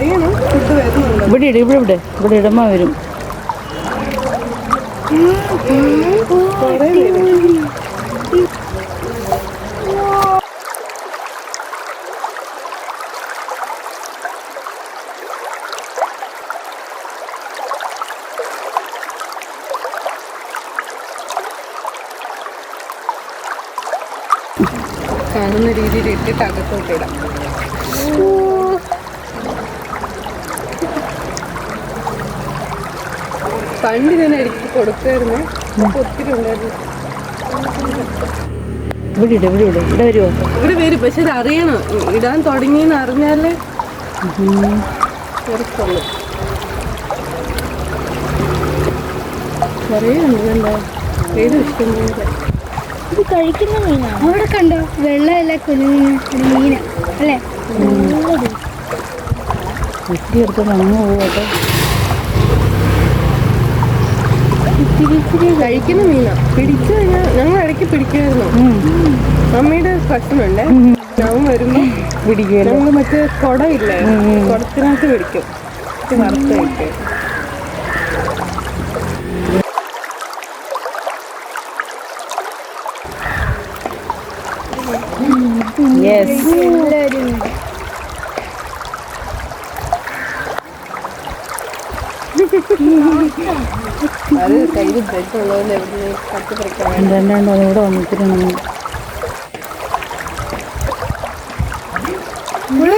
അറിയണം ഫുഡ് വരുന്നുണ്ട്. ഇവിടെ ഇടമ വരും. കുറേ വരും. കാണുന്ന രീതിയിൽ ഇട്ടിട്ട് അകത്തോട്ട് ഇടാം. പണ്ട് ഞാൻ അടിച്ച് കൊടുക്കായിരുന്നു. ഒത്തിരി ഉണ്ടായിരുന്നു. ഇവിടെ വരുമോ? ഇവിടെ വരും, പക്ഷെ ഇത് അറിയണം. ഇടാൻ തുടങ്ങിയെന്ന് അറിഞ്ഞാലേ ചെറുക്കുള്ളൂ. കുറേ ഉണ്ട് കണ്ടോ, ഏത് ഇഷ്ടം പോലെ. ഇത് കഴിക്കുന്ന മീനാണ്. അവിടെ കണ്ടോ വെള്ളമല്ല കുഞ്ഞു മീന അല്ലേ? കുട്ടിയെടുത്തോണ്ട് അങ്ങ് പോകട്ടെ. കഴിക്കുന്ന മീനാ. പിടിച്ചു കഴിഞ്ഞാൽ ഞങ്ങൾ ഇടയ്ക്ക് പിടിക്കുമായിരുന്നു. അമ്മയുടെ കഷ്ണമുണ്ട്. ഞാൻ വരുമ്പോ പിടിക്കുമല്ലോ. ഞങ്ങൾ മറ്റേ കുടയില്ലേ, കുടത്തിനകത്ത് പിടിക്കും. വറുത്ത് കഴിക്കും. അത് കയ്യിൽ ബ്രെഡ് ഉള്ളതുകൊണ്ട് എവിടെ കത്തി പറിക്കാൻ രണ്ടാണ്ട് അതിവിടെ വന്നിട്ട് ഇവിടെ